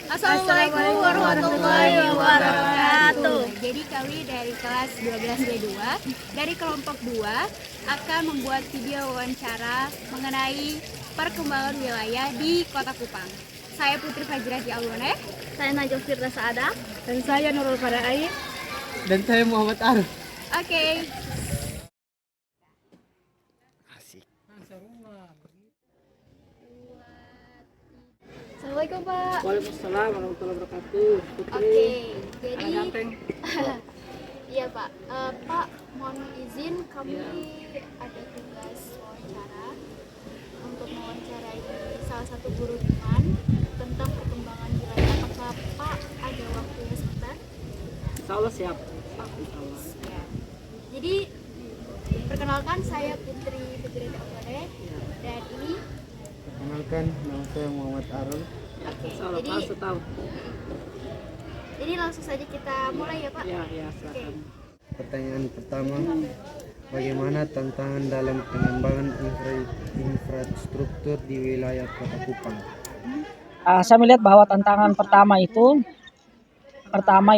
Assalamualaikum warahmatullahi wabarakatuh. Jadi kami dari kelas 12B2 dari kelompok 2 akan membuat video wawancara mengenai perkembangan wilayah di Kota Kupang. Saya Putri Fajrati Alune, Saya Najwa Firda Saada. Dan saya Nurul Fadaai. Dan saya Muhammad Arif. Oke. Assalamualaikum Pak. Waalaikumsalam warahmatullahi wabarakatuh. Oke, jadi Anak ganteng. iya Pak. Pak, mohon izin kami ada tugas wawancara untuk mewawancarai salah satu guru teman tentang perkembangan wilayah. Apakah Pak ada waktunya sebentar? Insya Allah siap. Ya. Jadi perkenalkan saya Putri Fajrati Alune dan ini Perkenalkan, nama saya Muhammad Arul. oke. Insya Allah Jadi Pak tahu. Jadi langsung saja kita mulai ya Pak. Ya, Oke. silakan. Pertanyaan pertama, bagaimana tantangan dalam pengembangan infrastruktur di wilayah Kota Kupang? Saya melihat bahwa tantangan pertama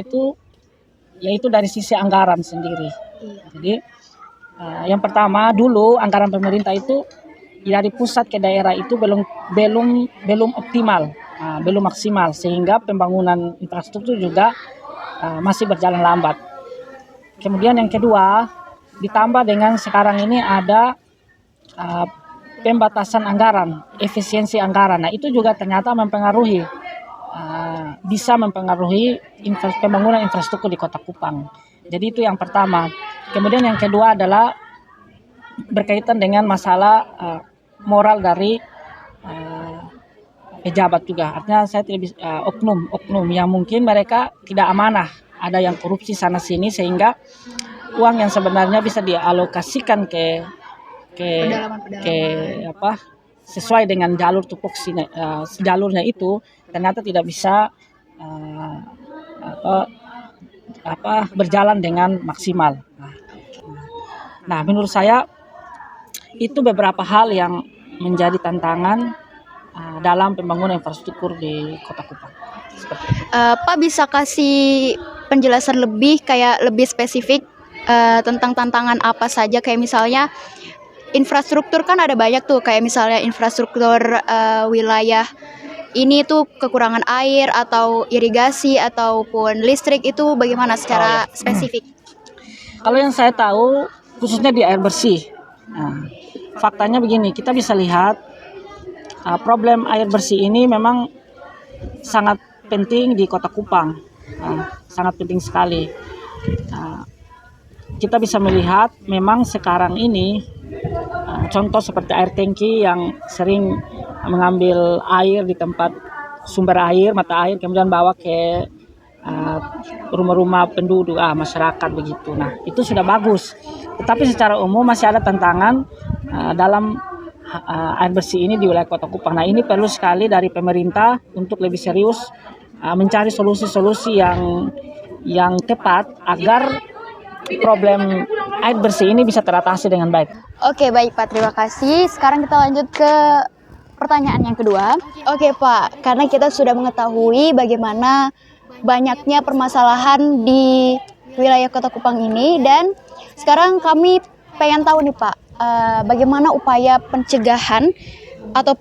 itu yaitu dari sisi anggaran sendiri. Jadi yang pertama dulu anggaran pemerintah itu dari pusat ke daerah itu belum optimal, belum maksimal, sehingga pembangunan infrastruktur juga masih berjalan lambat. Kemudian yang kedua, ditambah dengan sekarang ini ada pembatasan anggaran, efisiensi anggaran. Nah itu juga ternyata mempengaruhi, bisa mempengaruhi pembangunan infrastruktur di Kota Kupang. Jadi itu yang pertama. Kemudian yang kedua adalah berkaitan dengan masalah moral dari pejabat juga. Artinya saya tidak bisa, oknum yang mungkin mereka tidak amanah, ada yang korupsi sana sini sehingga uang yang sebenarnya bisa dialokasikan ke sesuai dengan jalur tupoksi jalurnya itu ternyata tidak bisa berjalan dengan maksimal. Nah, menurut saya itu beberapa hal yang menjadi tantangan dalam pembangunan infrastruktur di Kota Kupang. Seperti itu. Pak bisa kasih penjelasan lebih spesifik tentang tantangan apa saja, kayak misalnya infrastruktur kan ada banyak tuh, kayak misalnya infrastruktur wilayah ini tuh kekurangan air atau irigasi ataupun listrik, itu bagaimana secara spesifik? Kalau yang saya tahu khususnya di air bersih. Nah, faktanya begini, kita bisa lihat problem air bersih ini memang sangat penting di Kota Kupang, sangat penting sekali. Kita bisa melihat memang sekarang ini contoh seperti air tangki yang sering mengambil air di tempat sumber air, mata air, kemudian bawa ke rumah-rumah penduduk, masyarakat begitu. Nah itu sudah bagus, tetapi secara umum masih ada tantangan dalam air bersih ini di wilayah Kota Kupang. Nah ini perlu sekali dari pemerintah untuk lebih serius mencari solusi-solusi yang tepat agar problem air bersih ini bisa teratasi dengan baik. Oke, baik Pak, terima kasih. Sekarang kita lanjut ke pertanyaan yang kedua. Oke Pak, karena kita sudah mengetahui bagaimana banyaknya permasalahan di wilayah Kota Kupang ini, dan sekarang kami pengen tahu nih Pak, bagaimana upaya pencegahan atau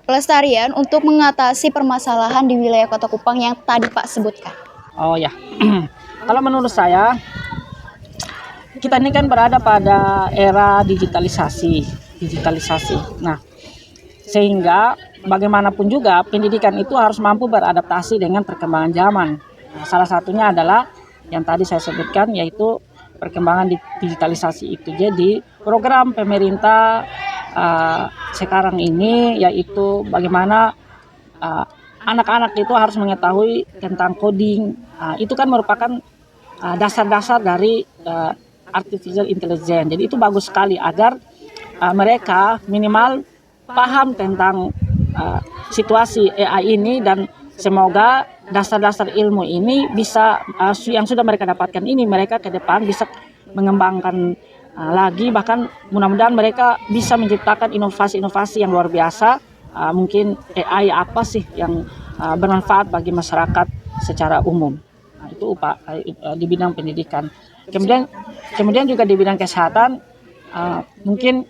pelestarian untuk mengatasi permasalahan di wilayah Kota Kupang yang tadi Pak sebutkan. Oh ya, kalau menurut saya kita ini kan berada pada era digitalisasi. Nah, sehingga bagaimanapun juga pendidikan itu harus mampu beradaptasi dengan perkembangan zaman. Nah, salah satunya adalah yang tadi saya sebutkan, yaitu perkembangan digitalisasi itu. Jadi program pemerintah sekarang ini yaitu bagaimana anak-anak itu harus mengetahui tentang coding. Itu kan merupakan dasar-dasar dari artificial intelligence. Jadi itu bagus sekali agar mereka minimal paham tentang situasi AI ini, dan semoga dasar-dasar ilmu ini bisa yang sudah mereka dapatkan ini mereka ke depan bisa mengembangkan lagi, bahkan mudah-mudahan mereka bisa menciptakan inovasi-inovasi yang luar biasa. Mungkin AI apa sih yang bermanfaat bagi masyarakat secara umum. Nah, itu di bidang pendidikan. Kemudian juga di bidang kesehatan, mungkin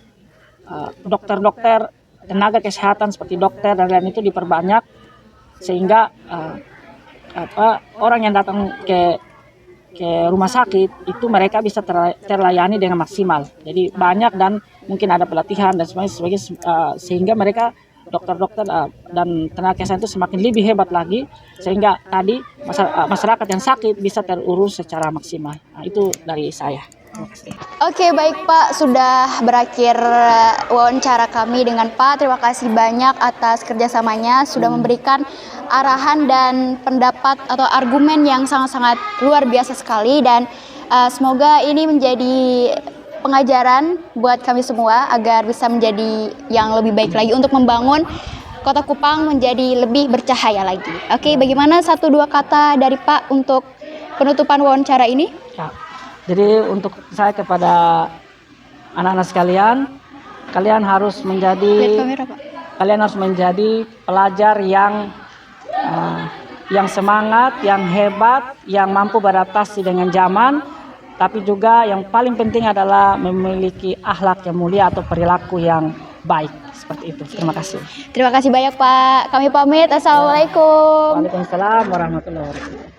dokter-dokter, tenaga kesehatan seperti dokter dan lain itu diperbanyak sehingga orang yang datang ke rumah sakit itu mereka bisa terlayani dengan maksimal. Jadi banyak dan mungkin ada pelatihan dan sebagainya sehingga mereka dokter-dokter dan tenaga kesehatan itu semakin lebih hebat lagi sehingga tadi masyarakat yang sakit bisa terurus secara maksimal. Nah, itu dari saya. Oke, baik Pak, sudah berakhir wawancara kami dengan Pak. Terima kasih banyak atas kerjasamanya, sudah memberikan arahan dan pendapat atau argumen yang sangat-sangat luar biasa sekali. Dan semoga ini menjadi pengajaran buat kami semua agar bisa menjadi yang lebih baik lagi untuk membangun Kota Kupang menjadi lebih bercahaya lagi. Oke, bagaimana 1-2 kata dari Pak untuk penutupan wawancara ini? Ya. Jadi untuk saya kepada anak-anak sekalian, kalian harus menjadi pelajar yang semangat, yang hebat, yang mampu beradaptasi dengan zaman, tapi juga yang paling penting adalah memiliki akhlak yang mulia atau perilaku yang baik. Seperti itu. Terima kasih. Terima kasih banyak Pak. Kami pamit. Assalamualaikum. Waalaikumsalam warahmatullahi wabarakatuh.